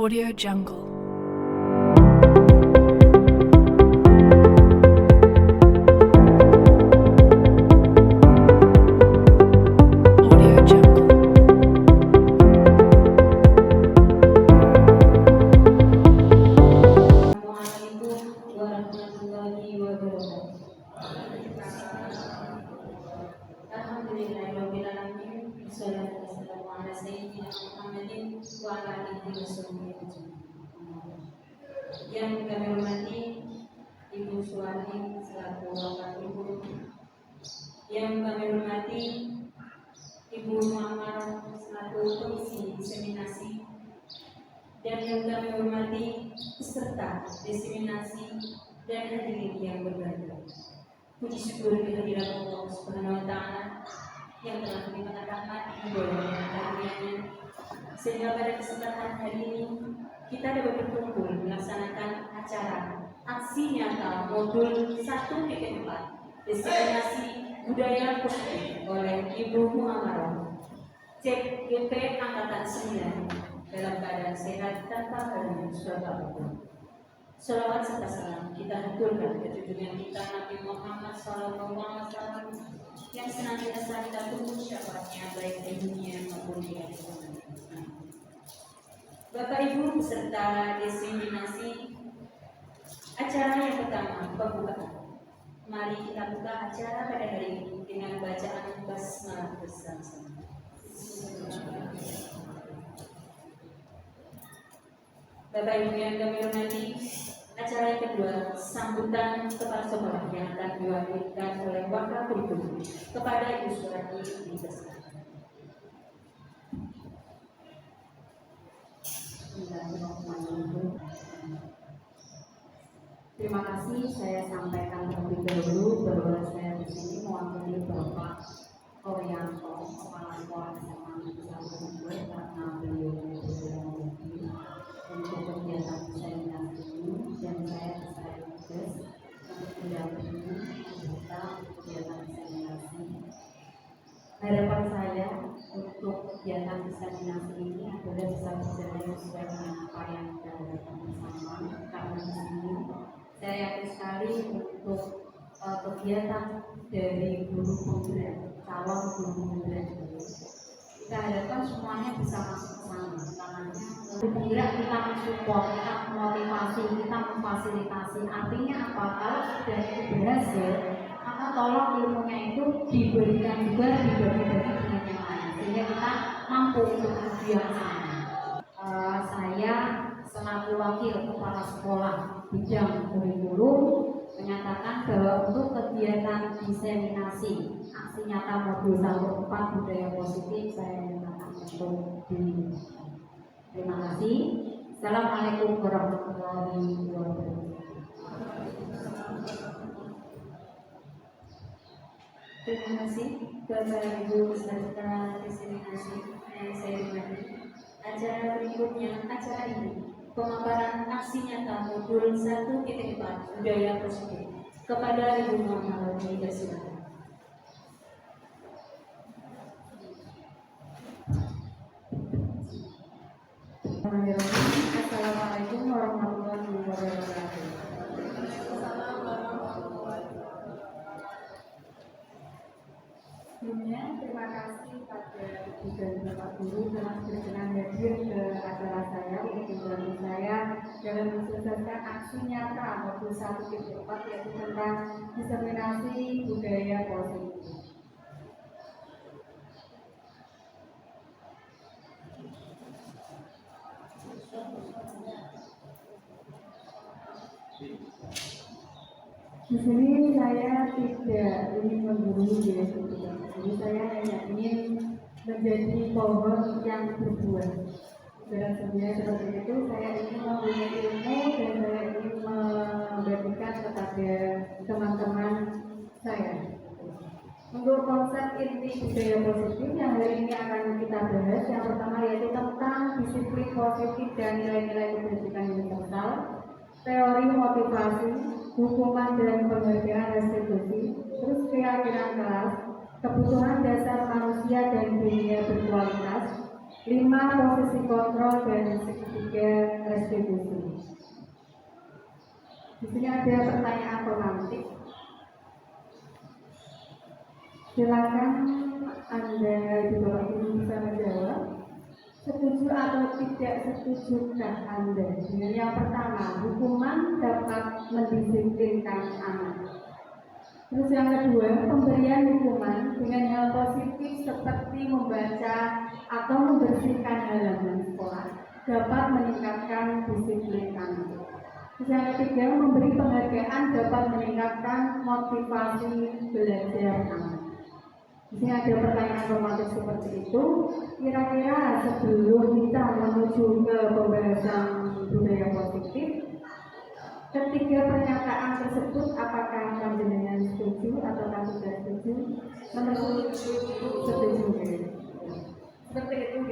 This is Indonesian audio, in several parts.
Audio Jungle. Audio Jungle. Assalamualaikum warahmatullahi wabarakatuh. Alhamdulillahirabbil alamin. Wassalatu wassalamu ala sayyidina Muhammadin wa ala alihi washabbihi ajmain. Yang kami hormati Ibu Suwani selaku wakil ibu, yang kami hormati Ibu Muhammad selaku komisi diseminasi, dan yang kami hormati peserta diseminasi dan hadirin yang berbahagia. Puji syukur kehadirat Allah Subhanahu wa Ta'ala yang telah memberikan rahmat dan karunia-Nya, sehingga pada kesempatan hari ini kita dapat berkumpul melaksanakan acara aksi nyata modul 1.4 diseminasi budaya positif oleh Ibu Muhammadah Cek GP Angkatan 9 dalam keadaan sehat tanpa halangan suatu apapun. Salawat serta salam kita haturkan ke junjungan kita Nabi Muhammad SAW yang senantiasa kita tunggu syafaatnya baik di dunia maupun di akhirat. Bapak Ibu peserta diseminasi, acara yang pertama pembukaan. Mari kita buka acara pada hari ini dengan bacaan basmalah bersama-sama. Bapak Ibu yang kami hormati, acara yang kedua, sambutan kepala sekolah yang akan diwakilkan oleh wakil guru kepada Ibu Surati dipersilakan. Terima kasih, saya sampaikan terlebih dahulu bahwa saya di sini mewakili Bapak Orianto, Kepala Sekolah SMA Negeri 1 karena beliau berjalan untuk kegiatan diseminasi ini, dan saya berserah tugas untuk mendampingi anggota kegiatan diseminasi. Harapan saya untuk kegiatan diseminasi ini adalah bisa berjalan sesuai dengan apa yang kita harapkan bersama, karena di sini saya yakin sekali untuk kegiatan dari guru pembelajaran, calon guru pembelajaran, kita harapkan semuanya bisa masuk ke sana. Karena bergerak kita mensupport, kita memotivasi, kita memfasilitasi. Artinya apa? Kalau sudah itu berhasil, maka tolong ilmunya itu diberikan juga, dibagi-bagi dengan yang lain, sehingga kita mampu untuk tujuan sama. Saya selaku wakil kepala sekolah bidang kurikulum menyatakan bahwa untuk kegiatan diseminasi aksi nyata modul 1.4 budaya positif saya menyatakan untuk diri. Terima kasih. Assalamualaikum warahmatullahi wabarakatuh. Terima kasih Bapak Ibu peserta diseminasi yang saya hormati. Acara berikutnya, acara ini pemaparan aksi nyata modul 1.4 budaya positif kepada Ibu Muhammadah dipersilakan. Assalamualaikum warahmatullahi wabarakatuh. Sebelumnya terima kasih pada Ibu dan Bapak Guru telah berkenan hadir ke acara saya untuk membantu saya dalam mensukseskan aksi nyata modul 1.4 yaitu tentang diseminasi budaya positif. Di sini saya tidak ingin menggurui diri sendiri, jadi saya hanya ingin menjadi pohon yang berbuah. Dan sebenarnya seperti itu, saya ingin mempunyai ilmu dan saya ingin membagikan kepada teman-teman saya. Untuk konsep inti budaya positif yang hari ini akan kita bahas, yang pertama yaitu tentang disiplin positif dan nilai-nilai kebajikan universal, teori motivasi, hukuman dan penghargaan restitusi, terus keyakinan kelas, kebutuhan dasar manusia dan dunia berkualitas, 5 posisi kontrol dan segitiga ketiga restitusi. Di sini ada pertanyaan romantik. Silakan Anda di bawah ini bisa menjawab. Setuju atau tidak setujukah Anda dengan yang pertama, hukuman dapat mendisiplinkan anak? Terus yang kedua, pemberian hukuman dengan hal positif seperti membaca atau membersihkan halaman sekolah dapat meningkatkan disiplin anak. Terus yang ketiga, memberi penghargaan dapat meningkatkan motivasi belajar anak. Di sini ada pertanyaan romantis seperti itu. Kira-kira sebelum kita menuju ke pembahasan budaya positif, ketiga pernyataan tersebut apakah panjenengan setuju atau tidak setuju? Menurut setuju. Seperti itu,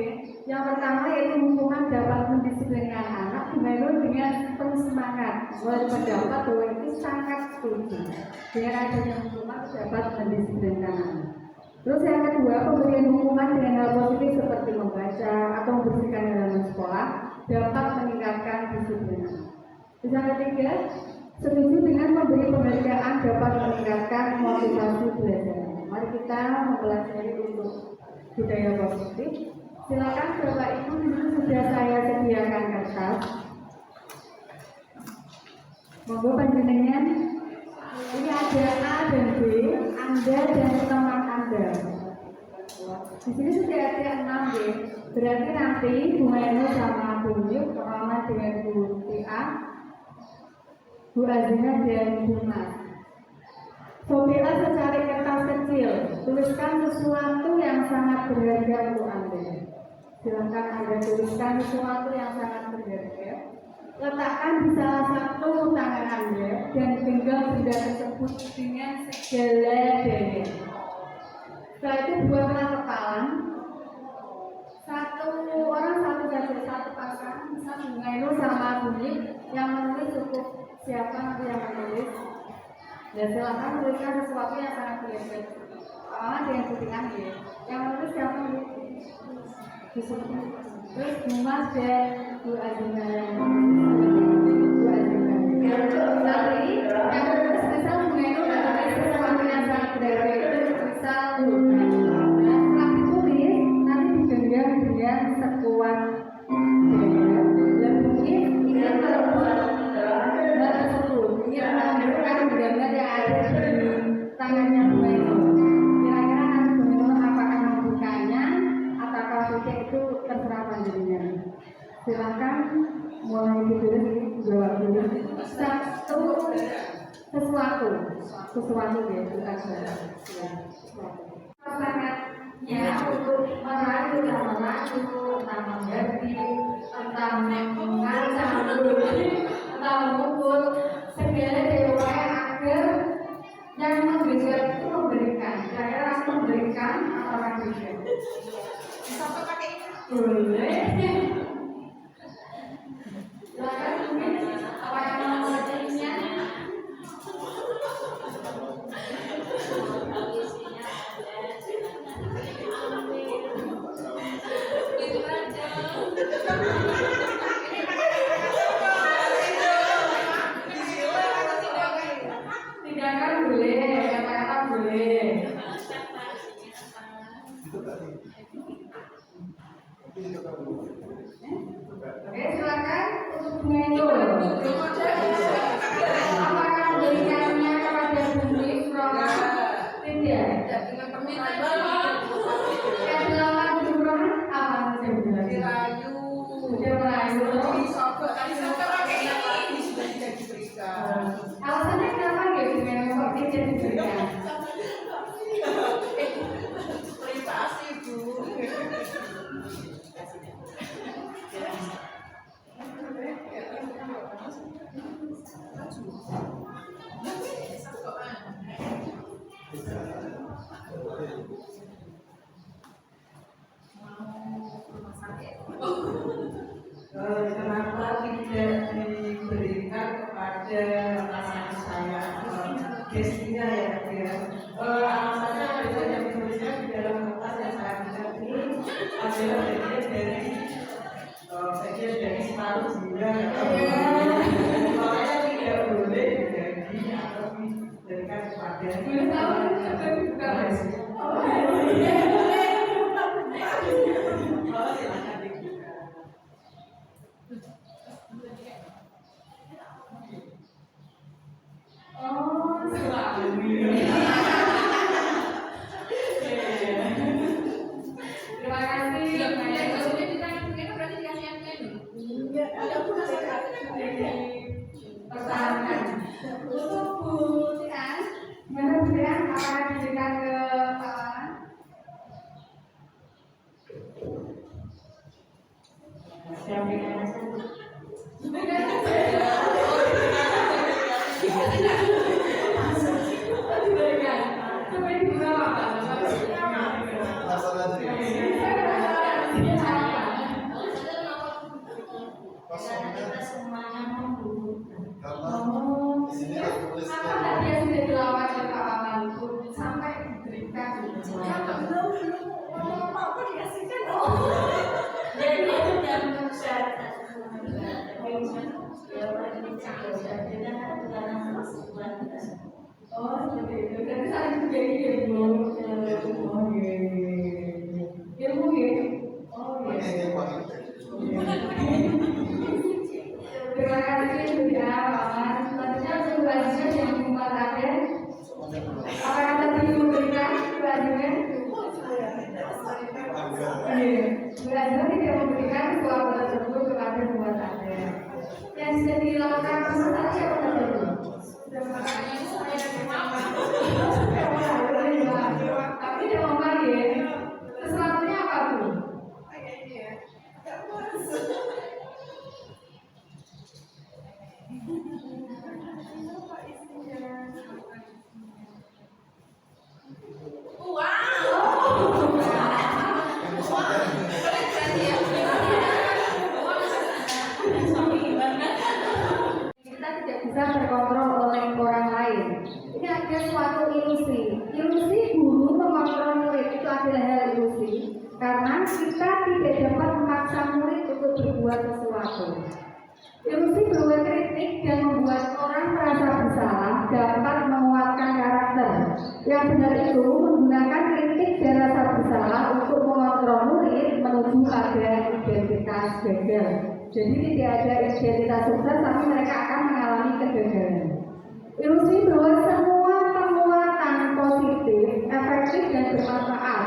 yang pertama yaitu hukuman dapat mendisiplinkan anak. Dengan penuh semangat, berpendapat bahwa itu sangat setuju. Dengan adanya hukuman dapat mendisiplinkan anak. Terus yang kedua, pemberian hukuman dengan hal positif seperti membaca atau membersihkan halaman sekolah dapat meningkatkan disiplin. Terus yang ketiga, setuju dengan memberi penghargaan dapat meningkatkan motivasi belajar. Mari kita mempelajari untuk budaya positif. Silakan Bapak Ibu, sudah saya sediakan kertas. Monggo panjenengan. Ini ada A dan B, Anda dan teman Anda. Di sini sudah ada 6 ya. Berarti nanti Bu Meno sama Bu Yuk sama dengan Bu Tia, Bu Azina dan Bu Mas. Cobalah secari kertas kecil, tuliskan sesuatu yang sangat berharga untuk Anda. Silakan Anda tuliskan sesuatu yang sangat berharga. Letakkan di salah satu tangan Anda dan genggam benda tersebut dengan segala daya. Setelah itu buatlah kepalan. Satu orang satu saja, satu pasang. Misal Bungaino sama Bunyi yang menulis cukup siapa nanti yang menulis. Dan silakan tuliskan sesuatu yang sangat berharga. Dengan putihkan ya. Yang menulis siapa nih? Di sini. Terus Bu Mas dan Bu Azina yang nanti yang menulis misal Bungaino menulis sesuatu yang sangat berharga itu misal setelah ditulis nanti digenggam dengan sekuat daya dan mungkin ingin merebut hal tersebut, ingin mengambilkan gambar yang ada di tangannya Bungaino. Kira-kira nanti Bungaino apakah membukanya ataukah tidak itu terserah panjenengan. Silakan mulai ditulis jawab dulu. Sesuatu ya kita sangatnya untuk merayu dan merayu tentang mengerti tentang mengancam tentang memukul segala dewa agar yang memberikan itu memberikan. Saya memberikan orang bisa. Bisa pakai ini? Boleh. Silakan mungkin apa yang mau mengertinya? Tindakan boleh, kata-kata boleh. Oke, silakan untuk Bungaino. Apakah memberikannya kepada Bumi Flora? Tidak. Dengan permintaan. Yang dilakukan Bumi Flora apa yang saya dirayu. Sudah merayu. Alasannya kenapa nggak dengan kok tidak diberikan? Privasi Bu. Kenapa tidak diberikan kepada pasangan saya gestinya ya? Alasannya adalah yang dituliskan di dalam kertas yang saya buat ini adalah bagian dari bagian dari status juga makanya tidak boleh dibagi atau diberikan kepada silakan dibuka. Terima kasih. Pertahankan. Untuk Bu Tian, gimana Bu Tian? Apakah diberikan ke Pak Wawan? Sampai dibuka Pak. Kita semuanya membutuhkan. Apa tadi yang sudah dilakukan oleh Pak Wawan sampai diberikan? Jadi itu yang syarat Oh, seperti itu. Berarti saling berbagi ya, Bu. Oh, iya. Ilmu ya? Oh, iya. Terima kasih sudah Wawan. Selanjutnya untuk selanjutnya yang membuat akhir. Apakah tadi memberikan selanjutnya? Selanjutnya tidak memberikan suatu tersebut kepada membuat akhir. Yang sudah dilakukan masa tadi apa tadi? Tapi dia mau bagi. Selanjutnya apa Bu? Kita tidak bisa terkontrol oleh orang lain. Ini ada suatu ilusi. Ilusi guru mengontrol murid itu adalah hal ilusi. Karena kita tidak dapat memaksa murid untuk berbuat sesuatu. Ilusi berupa kritik dan membuat orang merasa bersalah dapat menguatkan karakter. Yang benar itu menggunakan kritik dan rasa bersalah untuk mengontrol murid menuju pada identitas gagal. Jadi tidak ada identitas sukses, tapi mereka akan mengalami kegagalan. Ilusi bahwa semua penguatan positif, efektif dan bermanfaat.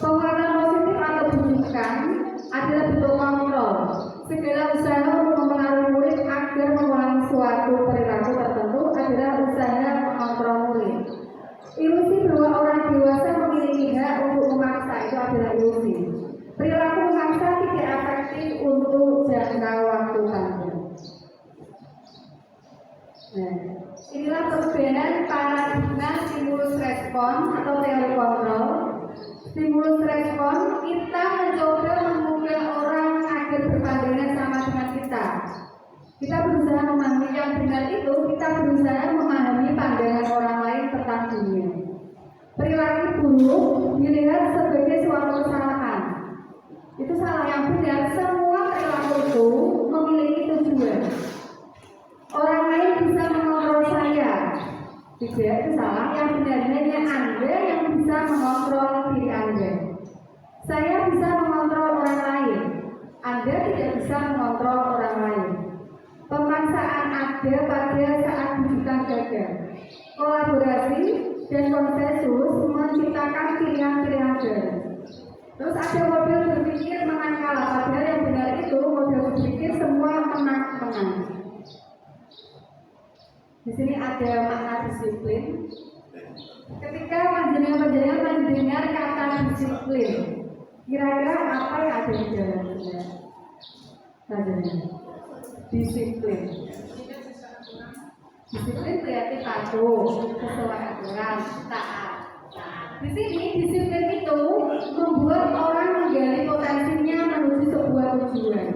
Penguatan positif atau bujukan adalah bentuk kontrol. Segala usaha untuk mempengaruhi murid agar mengulangi suatu perilaku tertentu adalah usaha mengontrol murid. Ilusi bahwa orang dewasa memiliki hak untuk memaksa itu adalah ilusi. Perilaku memaksa tidak efektif untuk jangka waktu panjang. Nah, inilah perbedaan paradigma stimulus respon atau teori kontrol. Stimulus respon, kita mencoba mengubah orang agar berpandangan sama dengan kita. Kita berusaha memahami yang benar itu, kita berusaha memahami pandangan orang lain tentang dunia. Perilaku buruk dilihat sebagai suatu kesalahan. Itu salah. Yang benar, semua perilaku itu memiliki tujuan. Orang lain bisa mengontrol saya. Tidak, itu salah. Yang benar hanya Anda yang bisa mengontrol diri Anda. Saya bisa mengontrol orang lain. Anda tidak bisa mengontrol orang lain. Pemaksaan ada pada saat bujukan gagal. Kolaborasi dan konsensus menciptakan pilihan-pilihan baru. Terus ada model berpikir menang kalah, padahal yang benar itu model berpikir semua menang-menang. Di sini ada makna disiplin. Ketika panjenengan mendengar kata disiplin, kira-kira apa yang ada di dalamnya? Panjenengan. Disiplin. Disiplin berarti patuh, sesuai aturan, taat. Di sini disiplin itu membuat orang menggali potensinya menuju sebuah tujuan.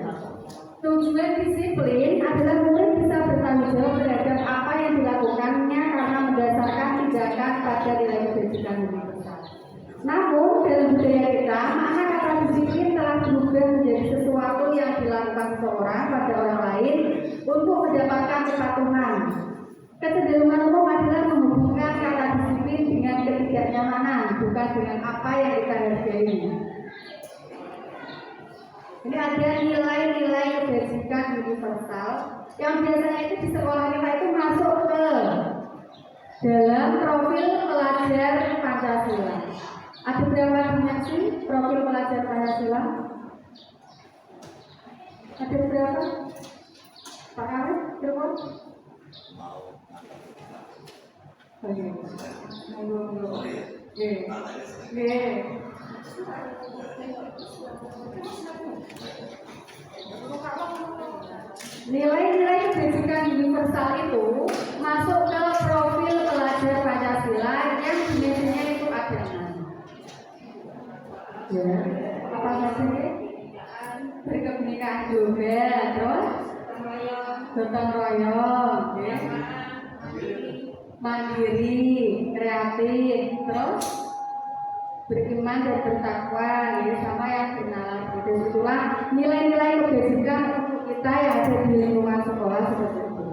Tujuan disiplin adalah murid bisa bertanggung jawab terhadap apa yang dilakukannya karena mendasarkan tindakan pada nilai kebajikan universal. Namun dalam budaya kita, makna kata disiplin telah berubah menjadi sesuatu yang dilakukan seseorang pada orang lain untuk mendapatkan kepatuhan. Kecenderungan umum adalah menghubungkan kata disiplin dengan ketidaknyamanan, bukan dengan apa yang kita hargai. Ini ada nilai-nilai kebajikan universal yang biasanya itu di sekolah kita itu masuk ke dalam profil pelajar Pancasila. Ada berapa banyak sih profil pelajar Pancasila? Ada berapa? Pak Kawin, berapa? Nilai-nilai kebajikan universal itu masuk ke profil pelajar Pancasila yang dimensinya itu ada 6. Ya, apa saja? Berkebinekaan juga, terus gotong royong, ya. Mandiri, kreatif, terus beriman dan bertakwa, ya, sama yang benar. Itu itulah nilai-nilai kebajikan untuk kita yang ada di lingkungan sekolah seperti itu.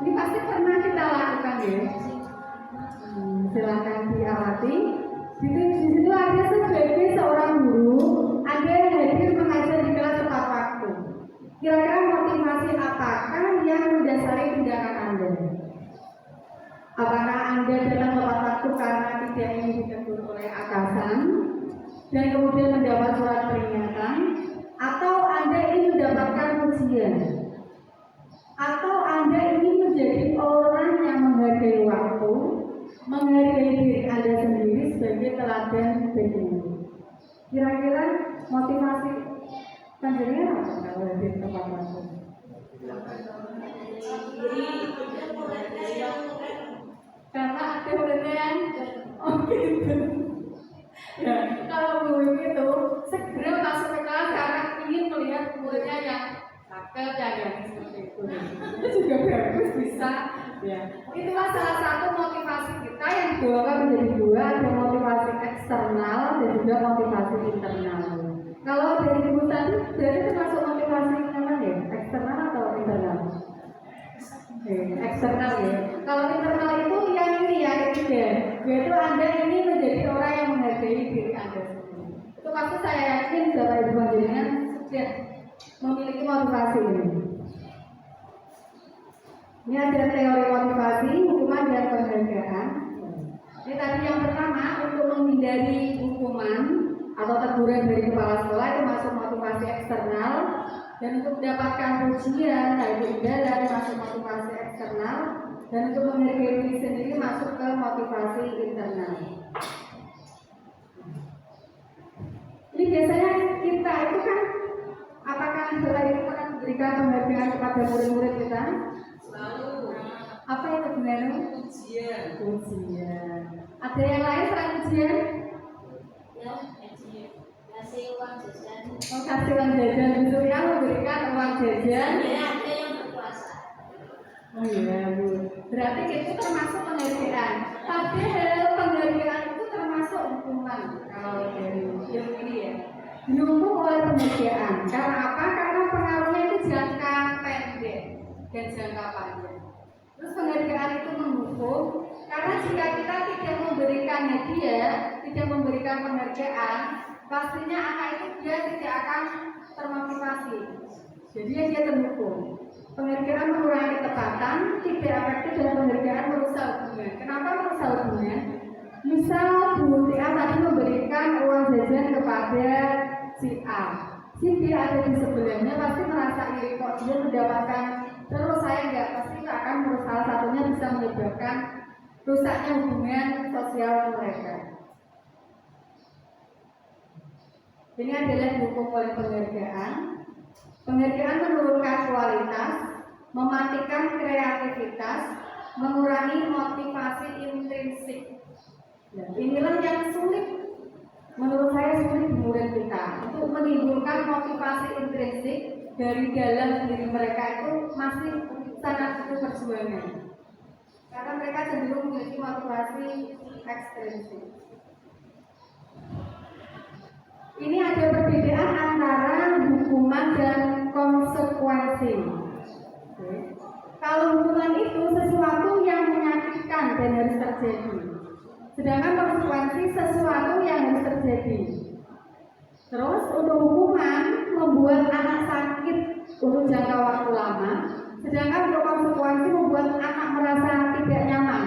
Ini pasti pernah kita lakukan, ya. Silakan diamati. Di situ ada sebagai seorang guru, ada yang hadir mengajar di kelas tepat waktu. Kira-kira motivasi apakah yang mendasari tindakan Anda? Apakah Anda datang tepat waktu karena tidak ingin ditegur oleh atasan dan kemudian mendapat surat peringatan, atau Anda ingin mendapatkan pujian, atau Anda ingin menjadi orang yang menghargai waktu, menghargai diri Anda sendiri sebagai teladan bagi? Kira-kira motivasi panjenengan apa kalau hadir tepat waktu? Karena ada muridnya, oh gitu. Ya, kalau guru itu segera masuk ke kelas karena ingin melihat muridnya yang cakep, yang seperti itu. Itu juga bagus, bisa. Ya, itulah salah satu motivasi kita yang dibagi menjadi dua, ada motivasi eksternal dan juga motivasi internal. Kalau dari ibu tadi, berarti termasuk motivasi internal ya, eksternal atau internal? Eksternal ya. Kalau internal itu yang ini ya, ketiga, yaitu Anda ini menjadi orang yang menghargai diri Anda sendiri. Itu pasti saya yakin Bapak Ibu panjenengan sudah memiliki motivasi ini. Ini ada teori motivasi, hukuman dan penghargaan. Ini tadi yang pertama, untuk menghindari hukuman atau teguran dari kepala sekolah itu masuk motivasi eksternal, dan untuk mendapatkan pujian yaitu imbalan masuk motivasi eksternal, dan untuk menghargai diri sendiri masuk ke motivasi internal. Ini biasanya kita itu kan, apakah setelah itu akan memberikan penghargaan kepada murid-murid kita? Apa yang sebenarnya? Pujian. Ada yang lain selain pujian? Ya, kasih uang jajan. Oh, kasih uang jajan, justru yang memberikan uang jajan. Ya, ada yang berpuasa. Oh iya, Bu. Berarti itu termasuk penghargaan. Padahal penghargaan itu termasuk hukuman. Kalau dari ilmu ini ya, didukung oleh penghargaan. Karena apa? Karena pengaruhnya itu jangka pendek dan jangka panjang. Terus penghargaan itu menghukum, karena jika kita tidak memberikan hadiah, tidak memberikan penghargaan, pastinya anak itu dia tidak akan termotivasi. Jadi dia terhukum. Penghargaan mengurangi ketepatan, tidak efektif, dan penghargaan merusak hubungan. Kenapa merusak hubungan? Misal Bu Tia tadi memberikan uang jajan kepada si A. Si B ada di sebelahnya pasti merasa iri, kok dia mendapatkan terus saya enggak, pasti itu akan salah satunya bisa menyebabkan rusaknya hubungan sosial mereka. Ini adalah dihukum oleh penghargaan. Penghargaan menurunkan kualitas, mematikan kreativitas, mengurangi motivasi intrinsik. Dan inilah yang sulit, menurut saya sulit di murid kita, untuk menimbulkan motivasi intrinsik dari dalam diri mereka itu masih sangat butuh perjuangan. Karena mereka cenderung memiliki motivasi ekstrinsik. Ini ada perbedaan antara hukuman dan konsekuensi. Oke. Kalau hukuman itu sesuatu yang menyakitkan dan harus terjadi, sedangkan konsekuensi sesuatu yang harus terjadi. Terus untuk hukuman membuat anak sakit untuk jangka waktu lama, sedangkan untuk konsekuensi membuat anak merasa tidak nyaman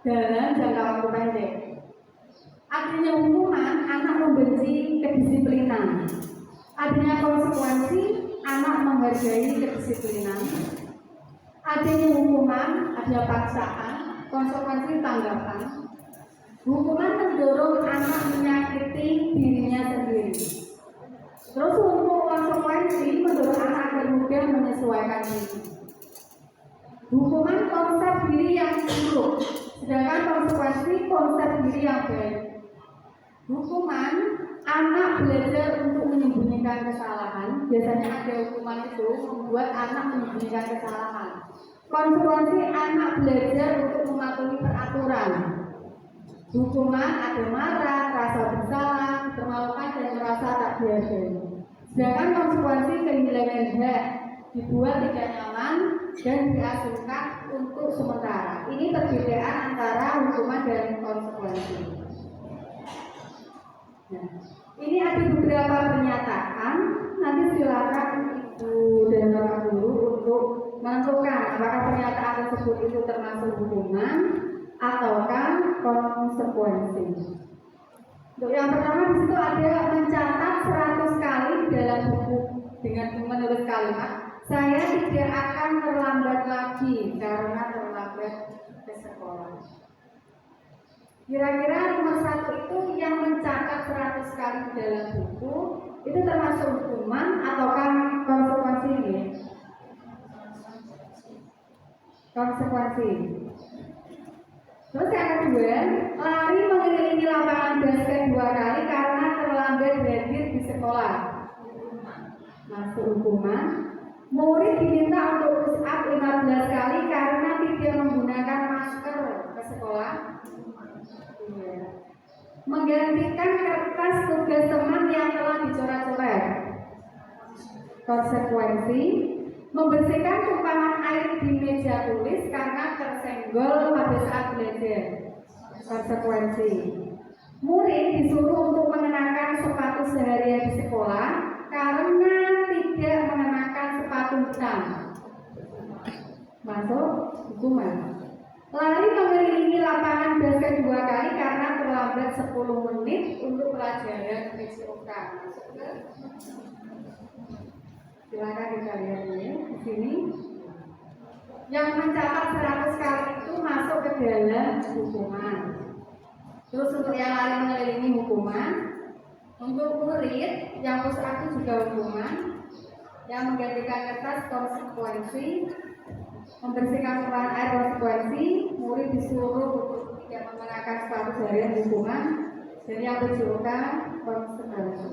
dalam jangka waktu pendek. Artinya hukuman, anak membenci kedisiplinan. Adanya konsekuensi, anak menghargai kedisiplinan. Adanya hukuman, ada paksaan, konsekuensi tanggapan. Hukuman mendorong anak menyakiti dirinya sendiri. Terus untuk konsekuensi mendorong anak agar mudah menyesuaikan diri. Hukuman konsep diri yang buruk, sedangkan konsekuensi konsep diri yang baik. Hukuman, anak belajar untuk menyembunyikan kesalahan. Biasanya ada hukuman itu membuat anak menyembunyikan kesalahan. Konsekuensi, anak belajar untuk mematuhi peraturan. Hukuman ada marah, rasa bersalah, termalukan dan merasa tak dihargai. Sedangkan konsekuensi kehilangan hak, dibuat tidak nyaman dan diasingkan untuk sementara. Ini perbedaan antara hukuman dan konsekuensi. Nah, ini ada beberapa pernyataan. Nanti silakan Ibu dan Bapak Guru untuk menentukan apakah pernyataan tersebut itu termasuk hukuman ataukah konsekuensi. Untuk yang pertama di situ ada mencatat 100 kali dalam buku dengan menulis kalimat, saya tidak akan terlambat lagi karena terlambat ke sekolah. Kira-kira nomor 1 itu yang mencatat 100 kali di dalam buku itu termasuk hukuman ataukah konsekuensi ini? Konsekuensi. Terus yang kedua, lari mengelilingi lapangan basket 2 kali karena terlambat hadir di sekolah. Masuk hukuman. Murid diminta untuk push up 15 kali karena tidak menggunakan masker ke sekolah. Menggantikan kertas tugas teman yang telah dicoret-coret. Konsekuensi, membersihkan tumpahan air di meja tulis karena tersenggol pada saat belajar. Konsekuensi, murid disuruh untuk mengenakan sepatu seharian di sekolah karena tidak mengenakan sepatu hitam. Masuk hukuman. Lari mengelilingi lapangan basket 2 kali karena terlambat 10 menit untuk pelajaran PCOK. Silakan kita lihat ini di sini. Yang mencatat 100 kali itu masuk ke dalam hukuman. Terus untuk yang lari mengelilingi hukuman. Untuk murid yang push up itu juga hukuman. Yang menggantikan kertas konsekuensi. Membersihkan tumpahan air konsekuensi, murid disuruh untuk tidak mengenakan sepatu seharian hukuman, dan yang PCOK konsekuensi.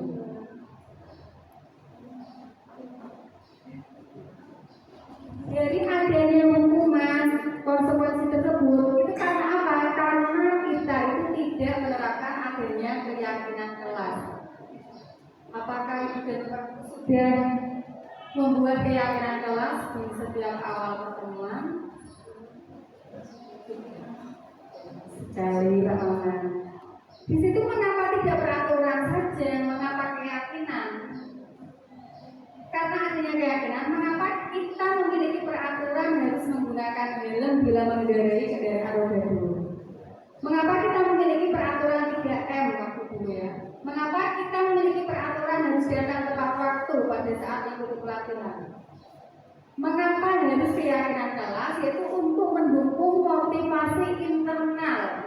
Dari adanya hukuman konsekuensi tersebut itu karena apa? Karena kita itu tidak menerapkan adanya keyakinan kelas. Apakah itu sudah membuat keyakinan kelas di setiap awal pertemuan? Sekali pertemuan. Di situ mengapa tidak peraturan saja? Mengapa keyakinan? Karena adanya keyakinan, mengapa kita memiliki peraturan harus menggunakan helm bila mengendarai kendaraan roda 2? Mengapa kita memiliki peraturan 3M waktu dulu ya? Mengapa kita memiliki peraturan harus datang tepat waktu pada saat mengikuti pelatihan? Mengapa harus keyakinan kelas? Yaitu untuk mendukung motivasi internal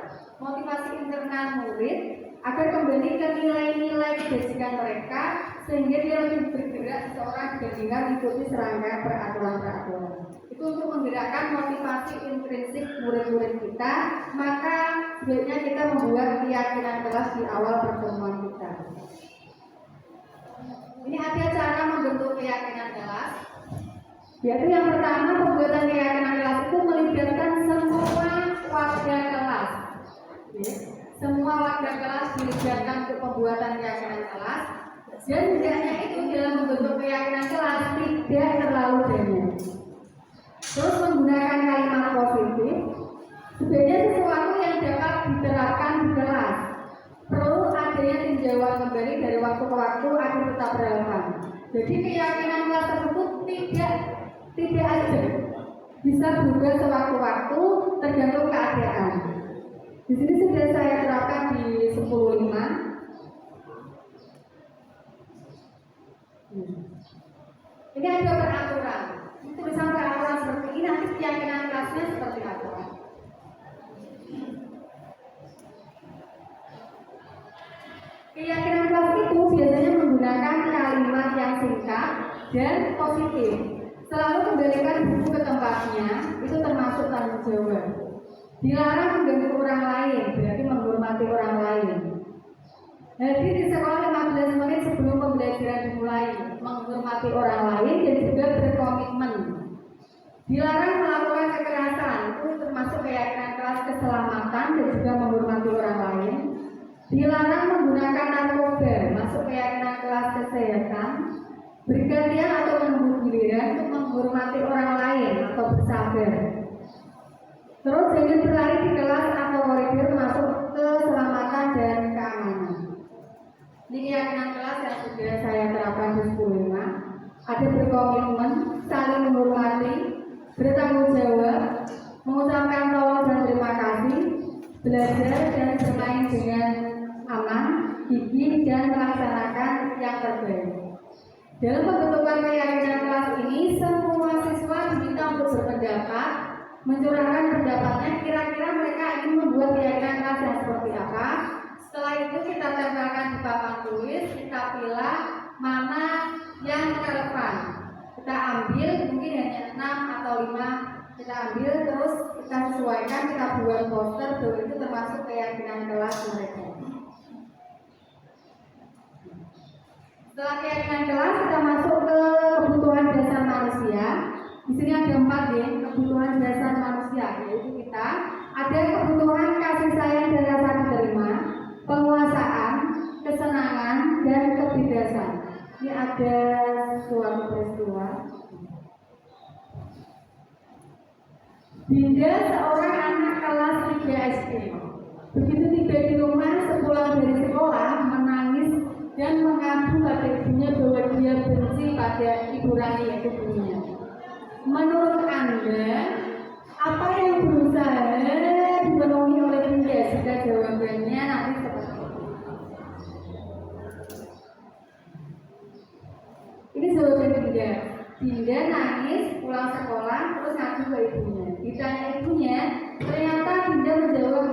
murid agar kembali ke nilai-nilai kebajikan mereka, sehingga dia lebih bergerak seseorang dibandingkan mengikuti serangkaian peraturan-peraturan. Itu untuk menggerakkan motivasi intrinsik murid-murid kita. Maka sebaiknya kita membuat keyakinan kelas di awal pertemuan kita. Ini ada cara membentuk keyakinan kelas. Yaitu yang pertama, pembuatan keyakinan kelas itu melibatkan semua warga kelas. semua warga kelas dilibatkan untuk pembuatan keyakinan kelas, dan hendaknya itu dalam membentuk keyakinan kelas tidak terlalu banyak. Terus menggunakan kalimat positif, sebenarnya sesuatu yang dapat diterapkan di kelas. Perlu adanya tinjauan kembali dari waktu ke waktu agar tetap relevan. Jadi keyakinan kelas tersebut tidak aja bisa berubah sewaktu-waktu tergantung keadaan. Di sini sudah saya terapkan di 10.5. Ini ada peraturan. Tulisan peraturan seperti ini, nanti keyakinan kelasnya seperti apa? Keyakinan kelas itu biasanya menggunakan kalimat yang singkat dan positif. Selalu kembalikan buku ke tempatnya, itu termasuk tanggung jawab. Dilarang mengganggu orang lain, berarti menghormati orang lain. Hadir di sekolah 15 menit sebelum pembelajaran dimulai, menghormati orang lain dan juga berkomitmen. Dilarang melakukan kekerasan, itu termasuk keyakinan kelas keselamatan dan juga menghormati orang lain. Dilarang menggunakan narkoba, masuk keyakinan kelas kesehatan. Bergantian atau menunggu giliran untuk menghormati orang lain atau bersabar. Terus jangan berlari di kelas atau koridor, masuk keselamatan dan keamanan. Ini keyakinan kelas yang sudah saya terapkan di 10.5. Ada berkomitmen, saling menghormati, bertanggung jawab, mengucapkan tolong dan terima kasih, belajar dan bermain dengan aman, gigih dan melaksanakan yang terbaik. Dalam pembentukan keyakinan kelas ini, semua siswa diminta untuk berpendapat, mencurahkan pendapatnya, kira-kira mereka ingin membuat keyakinan kelas yang seperti apa. Setelah itu kita tempelkan di papan tulis, kita pilih mana yang relevan. Kita ambil, mungkin hanya 6 atau 5, kita ambil, terus kita sesuaikan, kita buat poster, bahwa itu termasuk keyakinan kelas mereka. Setelah keyakinan kelas, kita masuk ke kebutuhan dasar manusia. Di sini ada 4 ya, kebutuhan dasar manusia, yaitu kita ada kebutuhan kasih sayang dan rasa diterima, penguasaan, kesenangan, dan kebebasan. Ini ada suatu peristiwa. Dinda seorang anak kelas 3 SD. Begitu tiba di rumah, sepulang dari sekolah, menangis dan mengaku pada ibunya bahwa dia benci pada ibu Rani, yaitu ibunya. Menurut Anda, apa yang berusaha dipenuhi oleh Dinda? Jika jawabannya nanti seperti ini. Ini jawaban Dinda. Dinda nangis pulang sekolah terus ngadu ke ibunya. Ditanya ibunya, ternyata Dinda menjawab,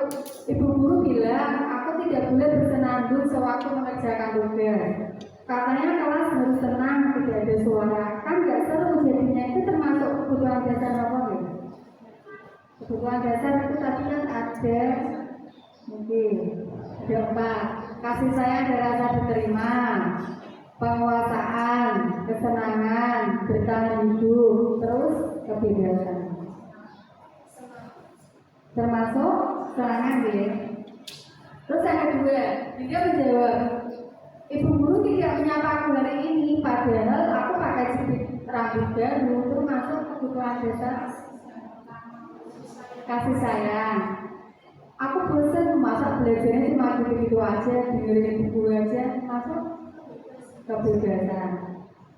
ibu guru bilang aku tidak boleh bersenandung sewaktu mengerjakan tugas. Katanya kelas harus tenang, tidak ada suara. Kan nggak seru jadinya. Itu termasuk kebutuhan dasar apa ya? Kebutuhan dasar itu tadi kan ada, mungkin ada 4. Kasih sayang dan rasa diterima, penguasaan, kesenangan, bertahan hidup, terus kebebasan. Termasuk serangan ya. Terus yang kedua, dia menjawab, ibu guru tidak menyapa aku hari ini, padahal aku pakai jepit rambut baru. Itu masuk kebutuhan dasar kasih sayang. Aku bosan masa belajarnya cuma gitu-gitu aja, dengerin buku aja, masuk kebebasan.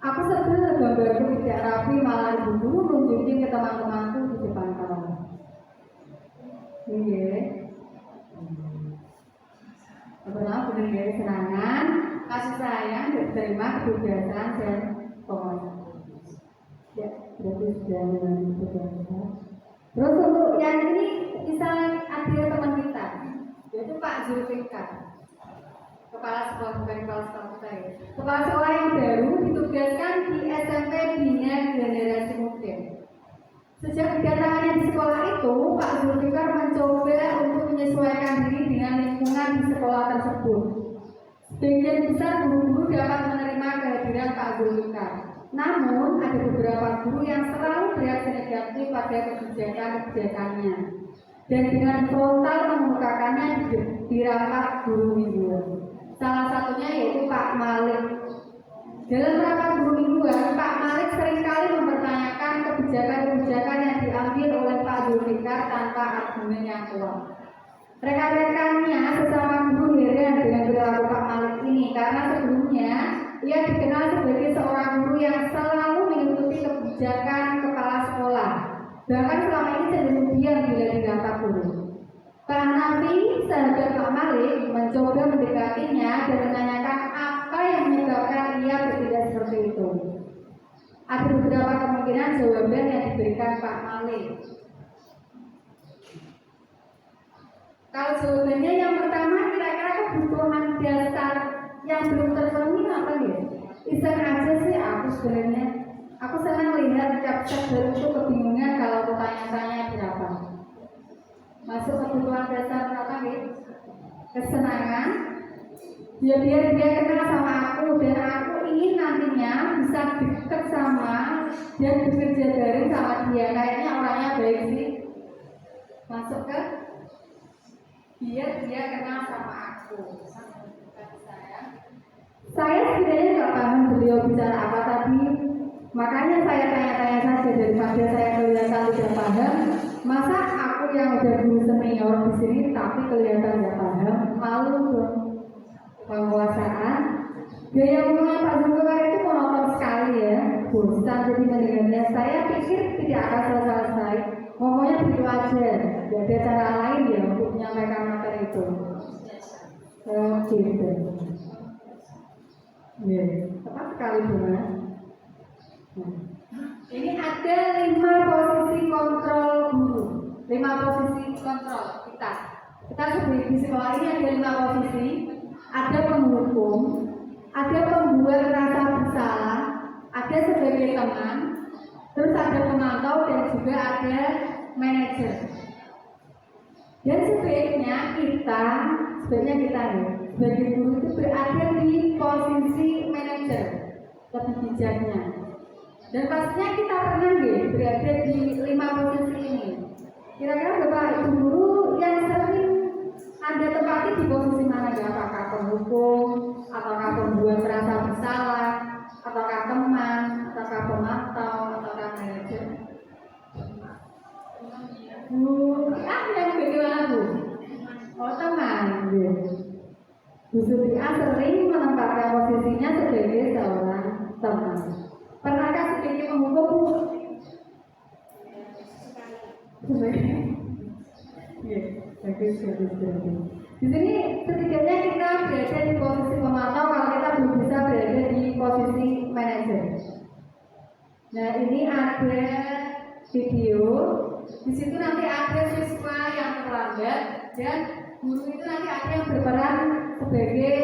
Aku sebel gambarku tidak rapi, malah ibu guru nunjukin ke teman-temanku di depan kelas. Ini pertama benar dari serangan, kasih sayang, diterima, kebebasan dan penguasaan. Ya, berarti sudah kebebasan. Terus untuk yang ini, misalnya ada teman kita, yaitu Pak Zulfikar, kepala sekolah, bukan kepala sekolah kita ya. Kepala sekolah yang baru ditugaskan di SMP Bina Generasi Muda. Sejak kedatangannya di sekolah itu, Pak Zulfikar mencoba untuk menyesuaikan diri dengan lingkungan di sekolah tersebut. Sebagian besar guru-guru dapat menerima kehadiran Pak Zulfikar. Namun, ada beberapa guru yang selalu bereaksi negatif pada kebijakan-kebijakannya. dan dengan frontal mengemukakannya di rapat guru mingguan. Salah satunya yaitu Pak Malik. Dalam rapat guru mingguan, Pak Malik seringkali mempertanyakan kebijakan-kebijakan yang diambil oleh Pak Zulfikar tanpa argumen yang kuat. Rekan-rekannya sesama guru heran dengan perilaku Pak Malik ini karena sebelumnya ia dikenal sebagai seorang guru yang selalu mengikuti kebijakan kepala sekolah. Bahkan selama ini cenderung diam bila didapat guru. Pak Hanafi, sahabat Pak Malik, mencoba mendekatinya dan menanyakan apa yang menyebabkan ia bertindak seperti itu. Ada beberapa kemungkinan jawaban yang diberikan Pak Malik. Kalau jawabannya yang pertama, kira-kira kebutuhan dasar yang belum terpenuhi apa ya? Iseng aja sih aku sebenarnya. Aku senang lihat capsek baru itu kebingungan kalau pertanyaan-tanya berapa. Masuk kebutuhan dasar apa gitu? Kesenangan. Biar dia kenal sama aku dan aku ingin nantinya bisa dekat sama dan bekerja bareng sama dia. Kayaknya orangnya baik sih. Masuk ke biar dia kenal sama aku. Saya sebenarnya nggak paham beliau bicara apa tadi, makanya saya tanya-tanya saja daripada saya kelihatan tidak paham. Masa aku yang udah guru senior di sini tapi kelihatan nggak paham, malu dong. Penguasaan, gaya ngomongnya Pak Zulfikar itu monoton sekali ya, bosan jadi mendengarnya. Saya pikir tidak akan selesai. Ngomongnya begitu aja, tidak ada cara lain ya untuk menyampaikan materi itu. Gitu. Ya, tepat sekali Bunda. Ini ada 5 posisi kontrol guru, 5 posisi kontrol kita. Kita di sekolah ini ada 5 posisi. Ada penghukum, ada pembuat rasa bersalah, ada sebagai teman, terus ada pemantau dan juga ada manajer. Dan sebaiknya kita ya, sebagai guru itu berada di posisi manajer, lebih bijaknya. Dan pastinya kita pernah berada di 5 posisi ini. Kira-kira Bapak Ibu guru yang sering Anda tempati di posisi mana ya? Apakah penghukum, ataukah pembuat merasa bersalah, ataukah teman, ataukah pemantau, ataukah manajer? Yang bagaimana Bu? Oh teman. Bu Sutia sering menempatkan posisinya sebagai seorang teman. Pernahkah sebagai penghukum Bu? Bagus. Di sini setidaknya kita berada di posisi pemantau kalau kita belum bisa berada di posisi manajer. Nah ini ada video. Di situ nanti ada siswa yang terlambat dan guru itu nanti ada yang berperan sebagai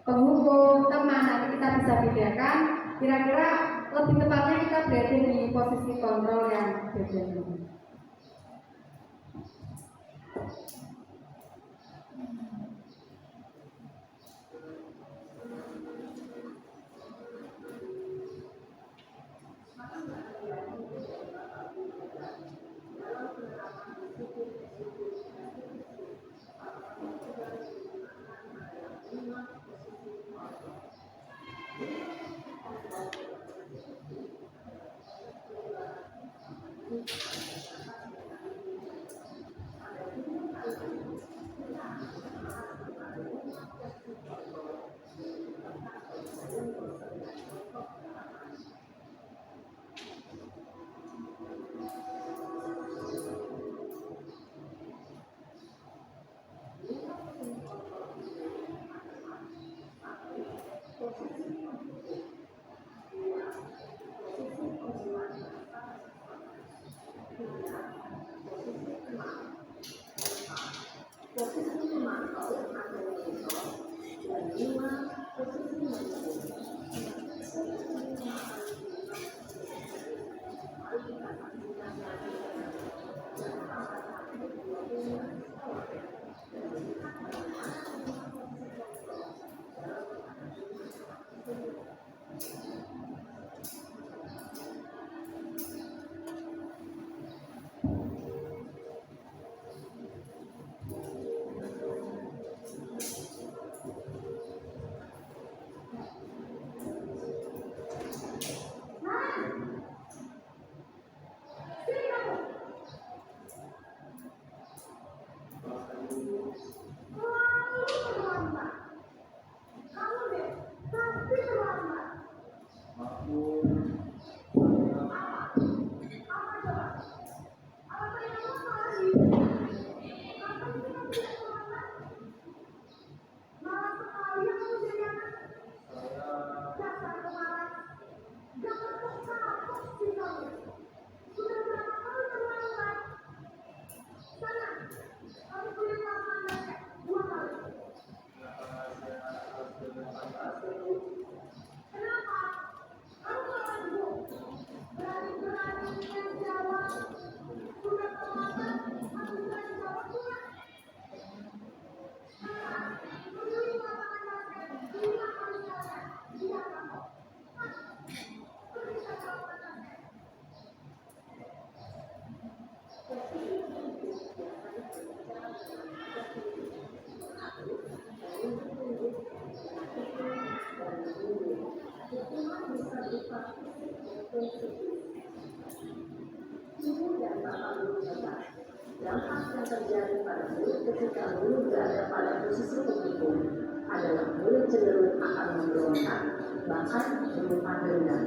penghukum, teman. Nanti kita bisa bedakan. Kira-kira lebih tepatnya kita berada di posisi kontrol yang berbeda. Dampak yang terjadi pada mulut ketika mulut berada pada posisi pemikul adalah mulut cenderung akan memberontak, bahkan menyimpan dendam.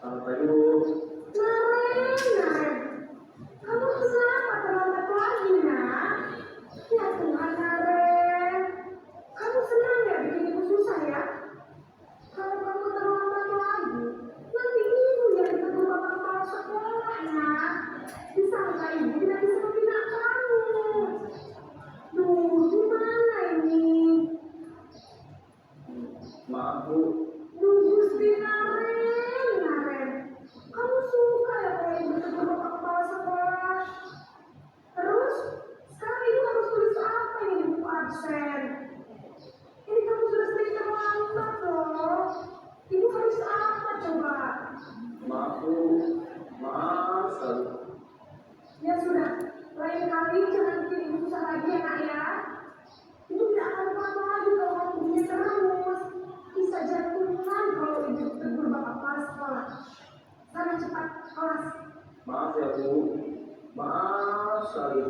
Selamat pagi, Bu. Naren, kamu kenapa terlambat lagi, nak? Ya Tuhan, Naren, kamu senang ya bikin ibu susah ya? Kalau kamu terlambat lagi, nanti ibu yang ditegur bapak kepala sekolah, nak. Disangka ibu tidak bisa membina kamu. Duh, gimana ini? Maaf, Bu. Duh, Gusti Naren, kamu suka ya kalau ibu tegur bapak kepala sekolah? Terus, sekarang ibu harus tulis apa ini di buku absen? Ini kamu sudah sering terlambat loh. Ibu harus apa coba? Maaf, Bu. Maaf sekali. Ya sudah, lain kali jangan bikin ibu susah lagi ya nak ya. Ibu tidak akan kuat lagi kalau kamu begini terus. Bisa jantungan kalau ibu tegur bapak kepala sekolah. Sana cepat kelas. Maaf ya, Bu. Maaf sekali.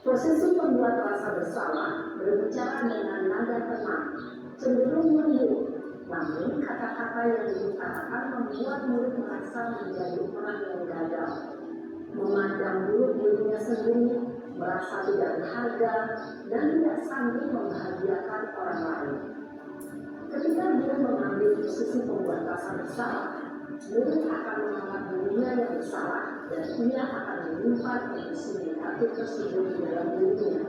Posisi pembuat rasa bersalah berbicara dengan nada tenang, cenderung lembut, namun kata-kata yang diutarakan membuat murid merasa menjadi orang yang gagal, memandang buruk dirinya sendiri, merasa tidak berharga, dan tidak sanggup membahagiakan orang lain. Ketika dia mengambil posisi pembuat rasa bersalah, murid akan menganggap dirinya yang bersalah dan ia akan menyimpan emosi negatif tersebut di dalam dirinya.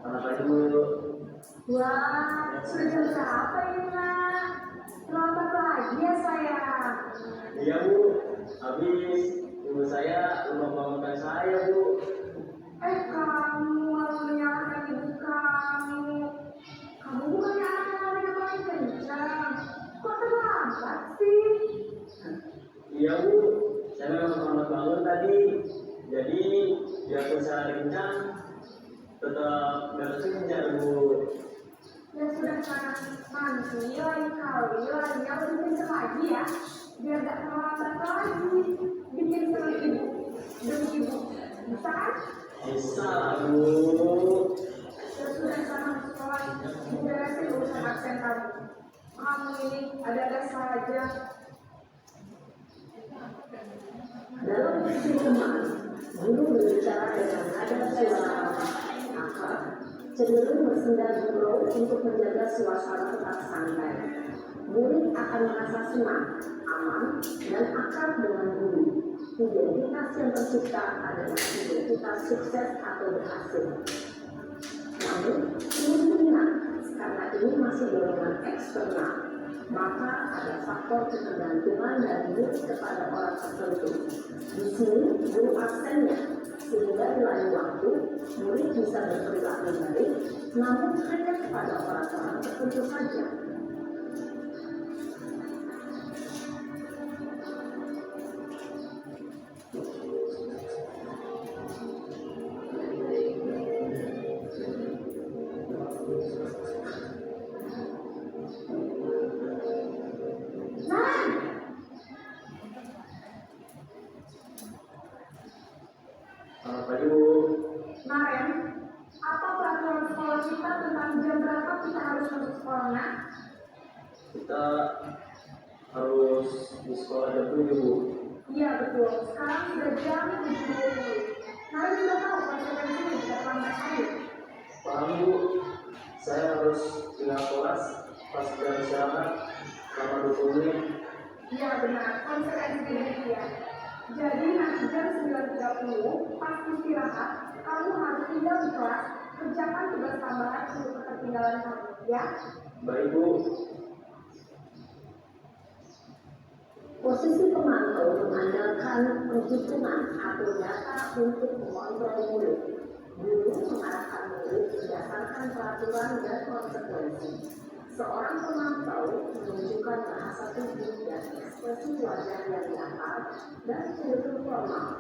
Selamat pagi, Bu. Wah, sudah jam berapa ini, Nak? Terlambat lagi ya sayang. Iya, Bu. Habis ibu saya lupa bangunkan saya, Bu. Kamu malah menyalahkan ibu kamu. Kamu bukannya anak yang paling kencang. Kok terlambat sih? Iya, Bu. Saya memang terlambat bangun tadi. Jadi, biarpun saya lagi kencang, tetap nggak kencang, Bu. Ya sudah sana mandi lain kali yang lebih kencang lagi ya. Biar gak terlambat lagi. Bikin senang ibu demi ibu. Bisa kan? Bisa lah, Bu. Ya sudah sana sekolah. Beresin urusan absen kamu. Kamu ini ada-ada saja. Dalam persidangan, guru berbicara dengan nada suara akrab, cenderung bersenda gurau untuk menjaga suasana tetap santai. Murid akan merasa senang, aman, dan akrab dengan guru. Identitas yang tercipta adalah identitas sukses atau berhasil. Namun, kemungkinan karena ini masih dorongan eksternal, maka ada faktor ketergantungan dari murid kepada orang tertentu. Di sini, guru absennya, sehingga di lain waktu, murid bisa berperilaku baik, namun hanya kepada orang-orang tertentu saja. Selamat pagi, Bu. Naren, apa peraturan sekolah kita tentang jam berapa kita harus masuk sekolah, Nak? Kita harus di sekolah jam 7, Bu. Iya betul, sekarang sudah jam 7.20. Naren sudah tahu konsekuensinya jika terlambat akhir. Paham, Bu. Saya harus tinggal kelas pas jam istirahat selama 20 menit. Iya benar, konsekuensi demikian. Jadi nanti jam 9.30 pas istirahat, kamu harus tinggal di kelas, kerjakan tugas tambahan untuk ketertinggalan kamu, ya? Baik Bu. Posisi pemantau mengandalkan penghitungan atau data untuk mengontrol murid. Guru mengarahkan murid berdasarkan peraturan dan konsekuensi. Seorang pemantau menunjukkan bahasa tubuh dan ekspresi wajah yang nyata dan cenderung formal.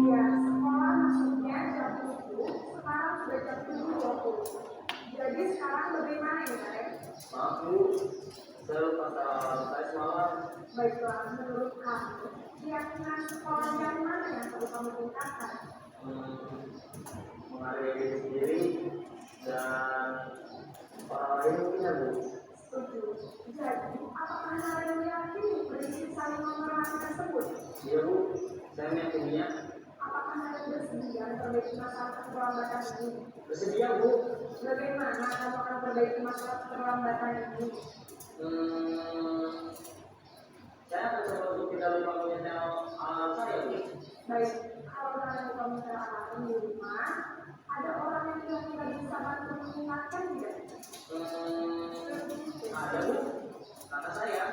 Ya, sekolah masuknya jam 7, sekarang sudah jam 7.20. Jadi sekarang bagaimana ya, Kak? Maaf Bu, saya lupa saya semalam. Baiklah, menurut kamu, keyakinan sekolah yang mana yang perlu kamu tingkatkan? Menghargai diri sendiri dan orang lain mungkin ya Bu. Setuju. Jadi, apakah hal yang meyakini prinsip saling menghormati tersebut? Iya Bu, saya meyakininya. Apakah hal yang bersedia memperbaiki masalah keterlambatan ini? Bersedia Bu. Bagaimana kamu akan perbaiki masalah keterlambatan ini? Saya akan coba untuk tidak lupa menyetel alat saya Bu. Baik, kalau dalam pembicaraan di rumah, ada orang yang kira-kira bisa bantu mengingatkan tidak? Ada Bu, kata saya,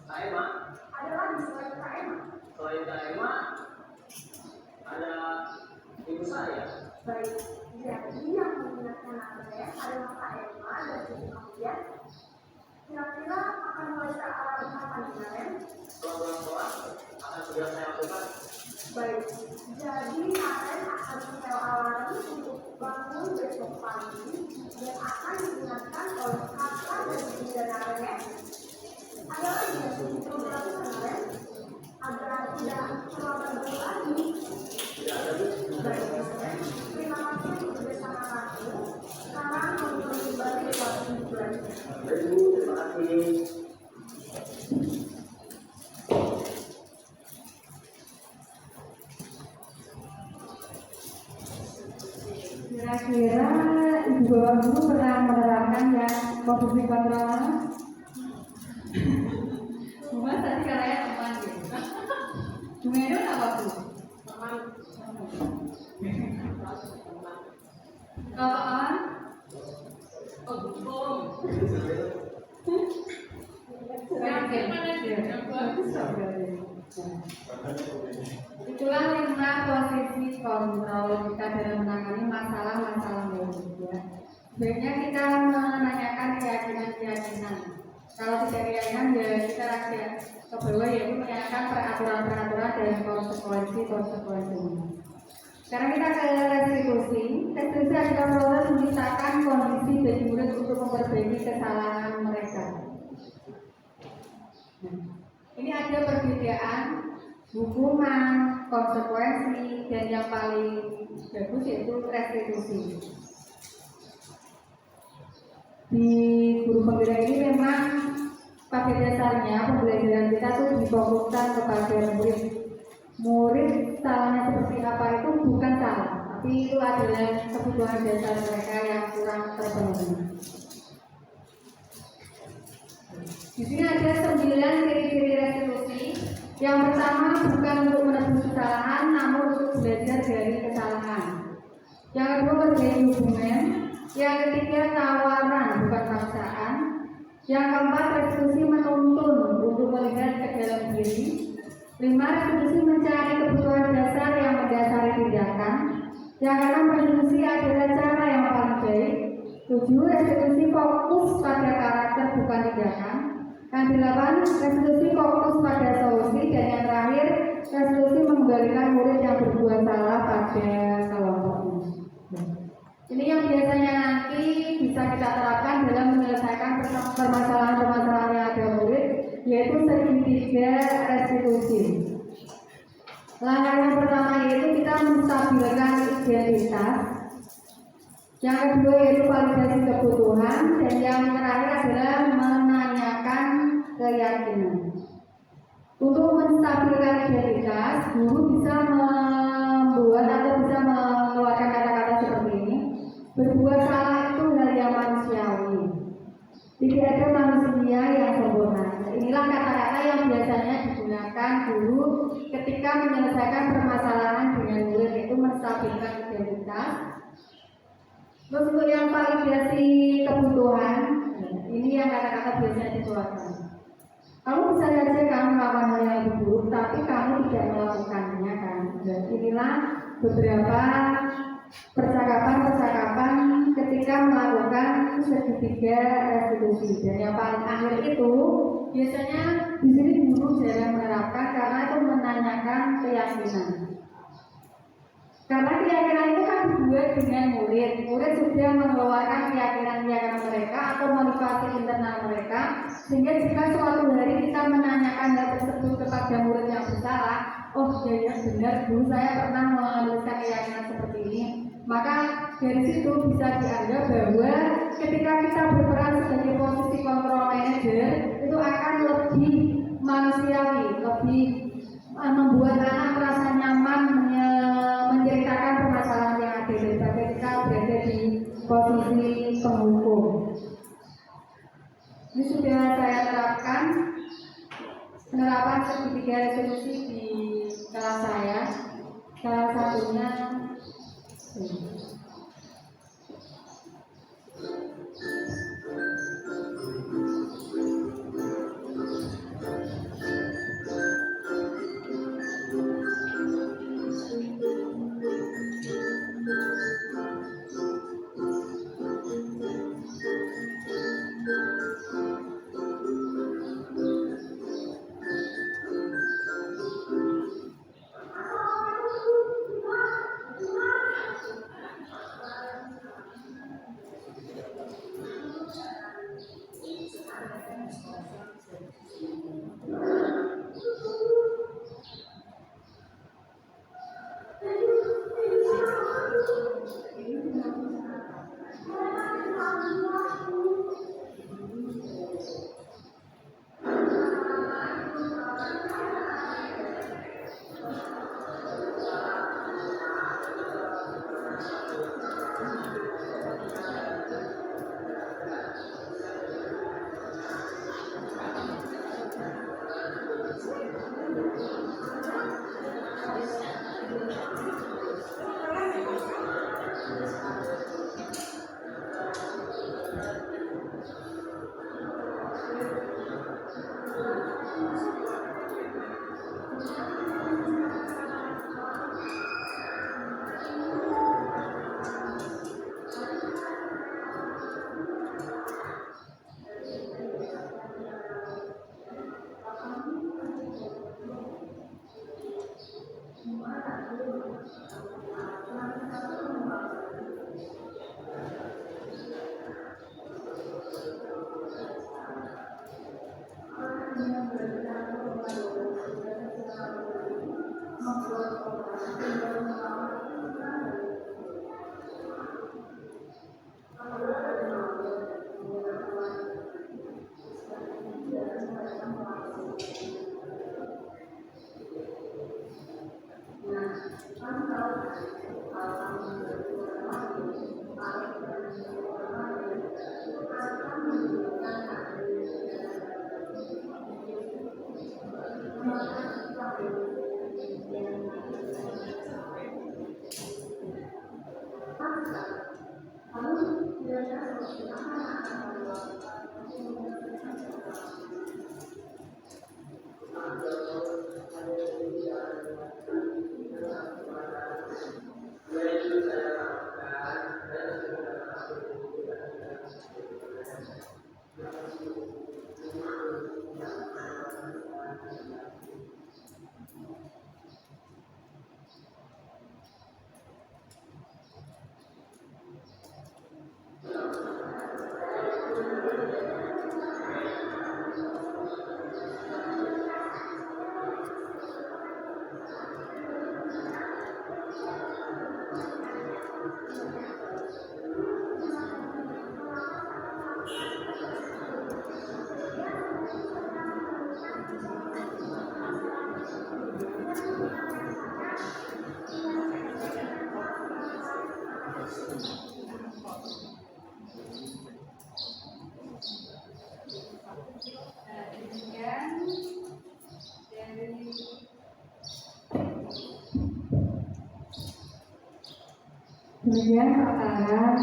Kak Emma. Ada lagi selain Kak Emma? Selain Kak Emma, ada ibu saya. Baik, jadi yang mengingatkan Anda adalah Kak Emma dan ibu kalian. Kira-kira akan mulai ke arah kapan kemarin? Pelan-pelan akan segera saya lakukan. Baik, jadi kalian akan setel alarm untuk bangun besok pagi dan akan diingatkan oleh kakak dan ibu dan kalian. Ada lagi yang perlu dilakukan kalian agar tidak terlambat lagi. Tidak ada Bu. Baik, terima kasih untuk bersama kami. Sekarang kami kembali ke waktu belajar. Baik Bu, terima kasih. Kira-kira ibu bapak guru pernah menerapkan ya posisi kontrol? Cuma tadi katanya teman gitu. Cuma itu apa tuh? Apaan? Itulah 5 posisi kontrol kita dalam menangani masalah-masalah medis ya. Sebaiknya kita menanyakan keyakinan-keyakinan. Kalau tidak keyakinan ya kita rahasia ke bawah yaitu menanyakan peraturan-peraturan dan konsekuensi-konsekuensinya. Sekarang kita ke restitusi. Restitusi adalah proses menciptakan kondisi bagi murid untuk memperbaiki kesalahan mereka. Ini ada perbedaan hukuman, konsekuensi, dan yang paling bagus yaitu restitusi. Di guru pembelajaran ini memang pada dasarnya pembelajaran kita tuh difokuskan kepada murid. Murid salahnya seperti apa itu bukan salah, tapi itu adalah kebutuhan dasar mereka yang kurang terpenuhi. Di sini ada 9 ciri-ciri restitusi. Yang pertama bukan untuk menebus kesalahan, namun untuk belajar dari kesalahan. Yang kedua perbaiki hubungan. Yang ketiga tawaran bukan paksaan. Yang keempat restitusi menuntun untuk melihat ke dalam diri. 5. Restitusi mencari kebutuhan dasar yang mendasari tindakan. Yang keenam restitusi adalah cara yang paling baik. 7. Restitusi fokus pada karakter bukan tindakan. Yang 8. Restitusi fokus pada solusi. Dan yang terakhir restitusi mengembalikan murid yang berbuat salah pada kelompoknya. Ini yang biasanya nanti bisa kita terapkan dalam menyelesaikan permasalahan-permasalahan yang ada murid, yaitu sering segitiga restitusi. Langkah yang pertama yaitu kita menstabilkan identitas. Yang kedua yaitu validasi kebutuhan, dan yang terakhir adalah menanyakan keyakinan. Untuk menstabilkan identitas, guru bisa membuat atau bisa mengeluarkan kata-kata seperti ini. Berbuat salah itu hal yang manusiawi. Tidak ada manusia yang sempurna. Inilah kata-kata yang biasanya digunakan guru ketika menyelesaikan permasalahan dengan murid, yaitu menstabilkan identitas. Terus untuk yang validasi kebutuhan, ini yang kata-kata biasanya dikeluarkan. Kamu bisa saja kamu melakukan hal yang lebih buruk, tapi kamu tidak melakukannya kan. Dan inilah beberapa percakapan ketika melakukan segitiga restitusi. Dan yang paling akhir itu biasanya di sini guru jarang menerapkan karena itu menanyakan keyakinan. Karena keyakinan itu kan dibuat dengan murid. Murid sudah mengeluarkan keyakinan mereka atau motivasi internal mereka, sehingga jika suatu hari kita menanyakan hal tersebut kepada murid yang bersalah, oh ya benar dulu saya pernah menuliskan keyakinan seperti ini, maka dari situ bisa dianggap bahwa ketika kita berperan sebagai posisi kontrol manager itu akan lebih manusiawi, lebih membuat anak merasa nyaman menceritakan permasalahan yang ada daripada kita berada di posisi penghukum. Ini sudah saya terapkan penerapan segitiga restitusi di kelas saya. Salah satunya Demikian perkara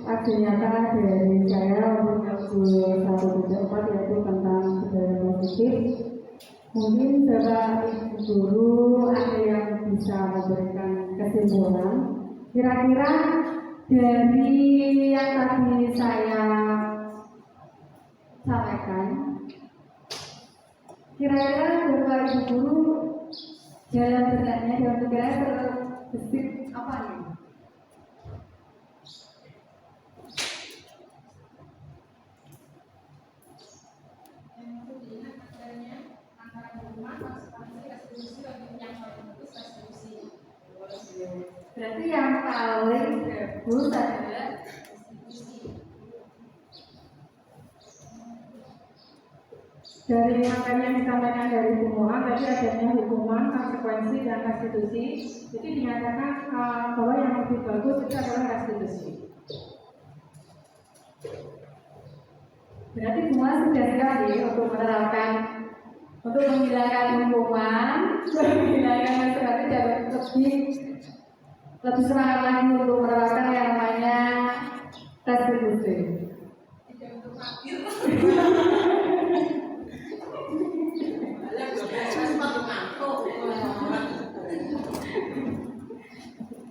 aksi nyata dari saya untuk 1.4 yaitu tentang budaya positif. Mungkin Bapak Ibu Guru ada yang bisa memberikan kesimpulan. Kira-kira dari yang tadi saya sampaikan, kira-kira Bapak Ibu Guru dalam benaknya dalam pikirannya terbesit apa nih? Berarti yang paling bagus adalah dari makanya yang disampaikan dari hukuman, tadi adanya hukuman, konsekuensi, dan restitusi. Jadi dinyatakan bahwa yang lebih bagus itu adalah restitusi. Berarti semua sudah sekali untuk menerapkan, untuk menghilangkan hukuman, menghilangkan restitusi, dan lebih semangat lagi untuk menerapkan yang namanya restitusi.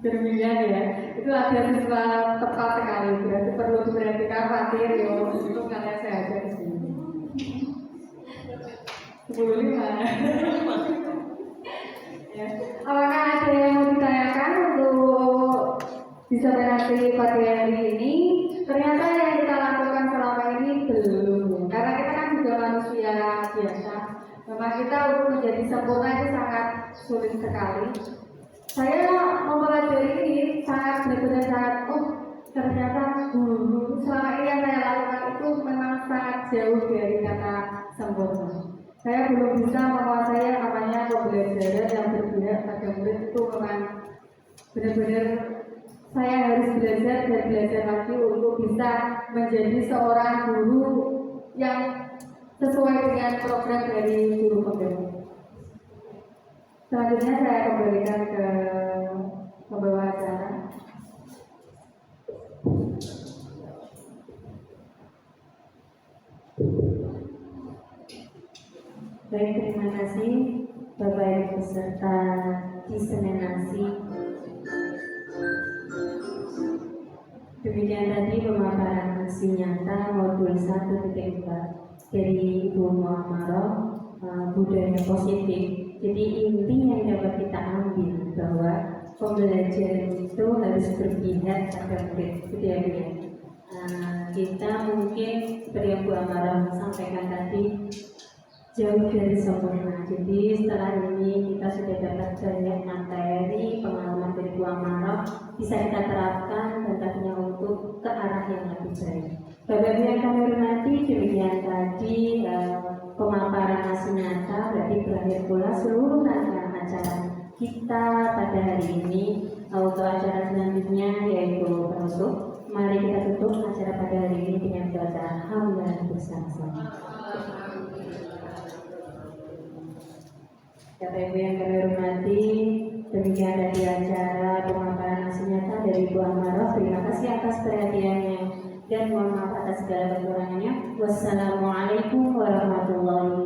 Demikian ya, itu ada siswa tepat sekali, berarti perlu diperhatikan Fatir, yo, itu kalian saya ajar di sini. 10.5. Ya. Apakah ada yang mau ditanyakan untuk disampaikan pada hari ini? Ternyata yang kita lakukan selama ini belum, karena kita kan juga manusia biasa. Memang kita untuk menjadi sempurna itu sangat sulit sekali. Saya mempelajari ini sangat benar-benar sangat, ternyata guru selama ini yang saya lakukan itu memang sangat jauh dari kata sempurna. Saya belum bisa menguasai yang namanya pembelajaran yang berpihak pada murid itu memang benar-benar saya harus belajar dan belajar lagi untuk bisa menjadi seorang guru yang sesuai dengan program dari guru pembelajaran. Selanjutnya saya kembalikan ke pembawa acara. Baik, terima kasih Bapak Ibu peserta diseminasi. Demikian tadi pemaparan aksi nyata modul 1.4 dari Ibu Muammaroh, budaya positif. Jadi inti yang dapat kita ambil bahwa pembelajaran itu harus berpihak pada murid, gitu ya Bu ya. Kita mungkin seperti yang Bu Ammaroh sampaikan tadi jauh dari sempurna. Jadi setelah ini kita sudah dapat banyak materi pengalaman dari Bu Ammaroh, bisa kita terapkan dan tentunya untuk ke arah yang lebih baik. Bapak Ibu yang kami hormati, demikian tadi pemaparan hasil nyata. Berarti berakhir pula seluruh rangkaian acara kita pada hari ini. Untuk acara selanjutnya yaitu penutup. Mari kita tutup acara pada hari ini dengan baca hamdalah bersama-sama. Bapak Ibu yang kami hormati, demikian tadi acara pemaparan hasil nyata dari Bu Ammaroh. Terima kasih atas perhatiannya dan mohon maaf atas segala kekurangannya. Wassalamualaikum warahmatullahi wabarakatuh.